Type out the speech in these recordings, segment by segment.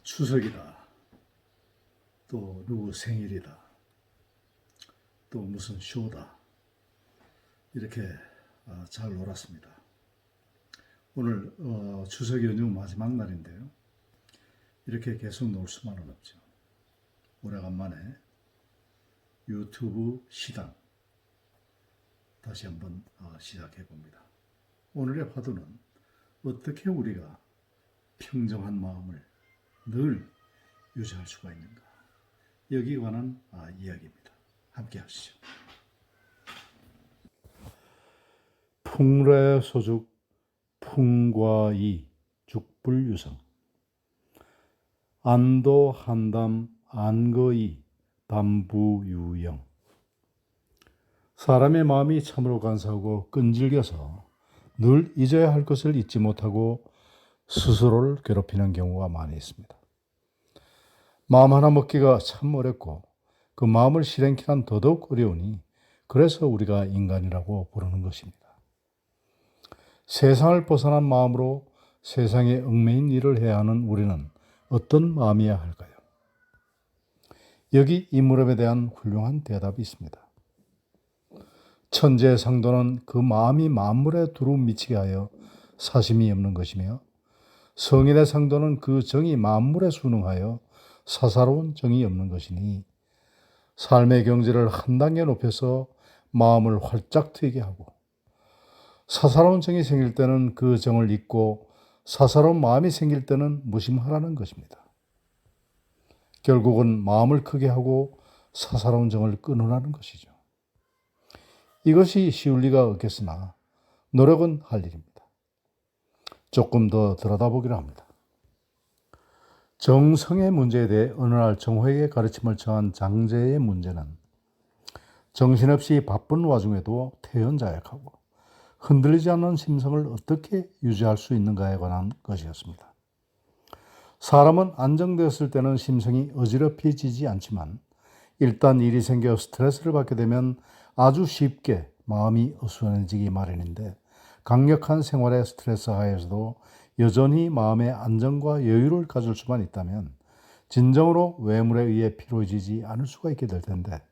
추석이다. 또 누구 생일이다. 또 무슨 쇼다. 이렇게 잘 놀았습니다. 오늘 추석 연휴 마지막 날인데요. 이렇게 계속 놀 수만은 없죠. 오래간만에 유튜브 시당 다시 한번 시작해 봅니다. 오늘의 화두는 어떻게 우리가 평정한 마음을 늘 유지할 수가 있는가. 여기에 관한 이야기입니다. 함께 하시죠. 풍래소죽 풍과이 죽불유성 안도한담 안거이 담부유영. 사람의 마음이 참으로 간사하고 끈질겨서 늘 잊어야 할 것을 잊지 못하고 스스로를 괴롭히는 경우가 많이 있습니다. 마음 하나 먹기가 참 어렵고 그 마음을 실행키란 더더욱 어려우니 그래서 우리가 인간이라고 부르는 것입니다. 세상을 벗어난 마음으로 세상에 얽매인 일을 해야 하는 우리는 어떤 마음이어야 할까요? 여기 이 물음에 대한 훌륭한 대답이 있습니다. 천재의 상도는 그 마음이 만물에 두루 미치게 하여 사심이 없는 것이며 성인의 상도는 그 정이 만물에 순응하여 사사로운 정이 없는 것이니 삶의 경지를 한 단계 높여서 마음을 활짝 트이게 하고 사사로운 정이 생길 때는 그 정을 잊고 사사로운 마음이 생길 때는 무심하라는 것입니다. 결국은 마음을 크게 하고 사사로운 정을 끊으라는 것이죠. 이것이 쉬울 리가 없겠으나 노력은 할 일입니다. 조금 더 들여다보기로 합니다. 정성의 문제에 대해 어느 날 정호에게 가르침을 청한 장제의 문제는 정신없이 바쁜 와중에도 태연자약하고 흔들리지 않는 심성을 어떻게 유지할 수 있는가에 관한 것이었습니다. 사람은 안정되었을 때는 심성이 어지럽혀지지 않지만 일단 일이 생겨 스트레스를 받게 되면 아주 쉽게 마음이 어수선해지기 마련인데 강력한 생활의 스트레스 하에서도 여전히 마음의 안정과 여유를 가질 수만 있다면 진정으로 외물에 의해 피로해지지 않을 수가 있게 될 텐데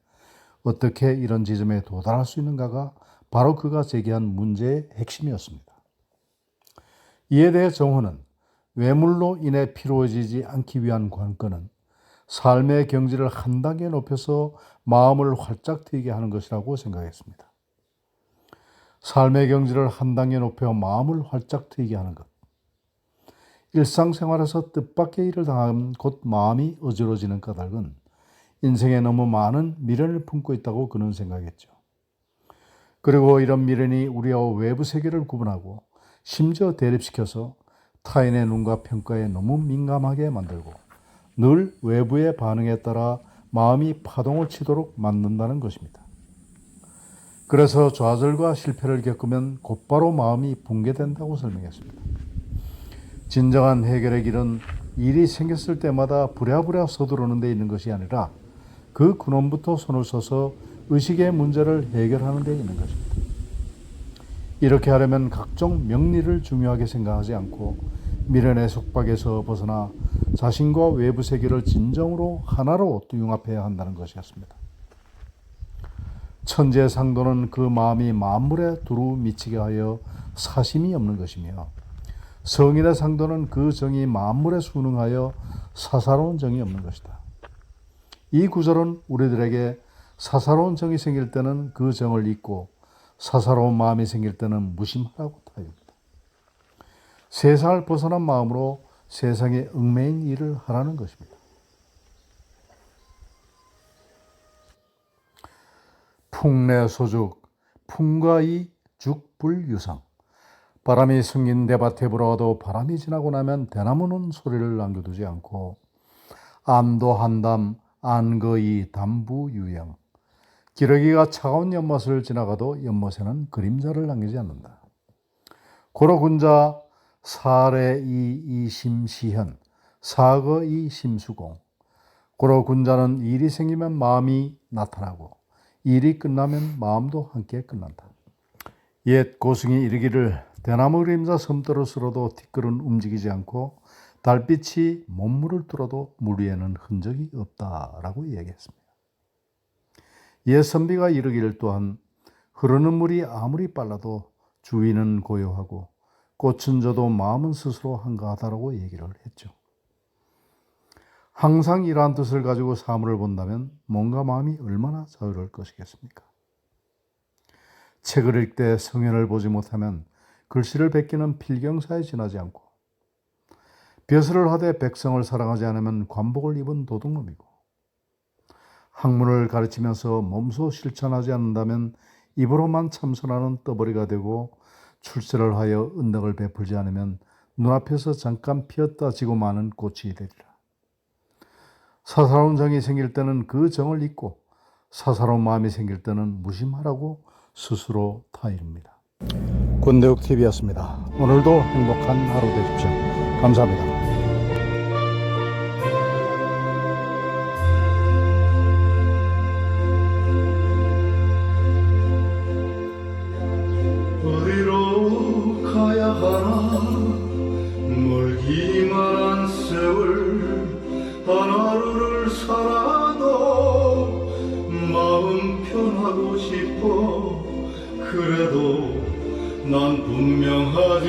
어떻게 이런 지점에 도달할 수 있는가가 바로 그가 제기한 문제의 핵심이었습니다. 이에 대해 정호는 외물로 인해 피로해지지 않기 위한 관건은 삶의 경지를 한 단계 높여서 마음을 활짝 트이게 하는 것이라고 생각했습니다. 삶의 경지를 한 단계 높여 마음을 활짝 트이게 하는 것. 일상생활에서 뜻밖의 일을 당하면 곧 마음이 어지러지는 까닭은 인생에 너무 많은 미련을 품고 있다고 그는 생각했죠. 그리고 이런 미련이 우리와 외부 세계를 구분하고 심지어 대립시켜서 타인의 눈과 평가에 너무 민감하게 만들고 늘 외부의 반응에 따라 마음이 파동을 치도록 만든다는 것입니다. 그래서 좌절과 실패를 겪으면 곧바로 마음이 붕괴된다고 설명했습니다. 진정한 해결의 길은 일이 생겼을 때마다 부랴부랴 서두르는 데 있는 것이 아니라 그 근원부터 손을 써서 의식의 문제를 해결하는 데 있는 것입니다. 이렇게 하려면 각종 명리를 중요하게 생각하지 않고 미련의 속박에서 벗어나 자신과 외부 세계를 진정으로 하나로 융합해야 한다는 것이었습니다. 천재의 상도는 그 마음이 만물에 두루 미치게 하여 사심이 없는 것이며 성인의 상도는 그 정이 만물에 순응하여 사사로운 정이 없는 것이다. 이 구절은 우리들에게 사사로운 정이 생길 때는 그 정을 잊고 사사로운 마음이 생길 때는 무심하라고 타입니다. 세상을 벗어난 마음으로 세상에 얽매인 일을 하라는 것입니다. 풍래소죽 풍과이 죽불유성. 바람이 숨긴 대밭에 불어와도 바람이 지나고 나면 대나무는 소리를 남겨두지 않고 암도한담 안거이 담부유영. 기러기가 차가운 연못을 지나가도 연못에는 그림자를 남기지 않는다. 고로군자 사래이 이심시현 사거이 심수공. 고로군자는 일이 생기면 마음이 나타나고 일이 끝나면 마음도 함께 끝난다. 옛 고승이 이르기를 대나무 그림자 섬돌을 쓸어도 티끌은 움직이지 않고 달빛이 몸물을 뚫어도 물 위에는 흔적이 없다라고 이야기했습니다. 옛 선비가 이르기를 또한 흐르는 물이 아무리 빨라도 주위는 고요하고 꽃은 져도 마음은 스스로 한가하다라고 얘기를 했죠. 항상 이러한 뜻을 가지고 사물을 본다면 몸과 마음이 얼마나 자유로울 것이겠습니까? 책을 읽되 성현을 보지 못하면 글씨를 베끼는 필경사에 지나지 않고, 벼슬을 하되 백성을 사랑하지 않으면 관복을 입은 도둑놈이고, 학문을 가르치면서 몸소 실천하지 않는다면 입으로만 참선하는 떠벌이가 되고, 출세를 하여 은덕을 베풀지 않으면 눈앞에서 잠깐 피었다 지고 마는 꽃이 되리라. 사사로운 정이 생길 때는 그 정을 잊고 사사로운 마음이 생길 때는 무심하라고 스스로 타이릅니다. 권대욱 TV였습니다. 오늘도 행복한 하루 되십시오. 감사합니다. 어디로 가야 하나 멀기만 한 세월 하루를 살아도 마음 편하고 싶어. 그래도 난 분명하지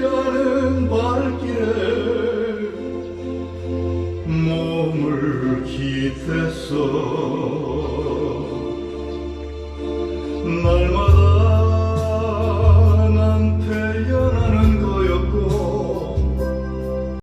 않은 발길에 몸을 기댔어.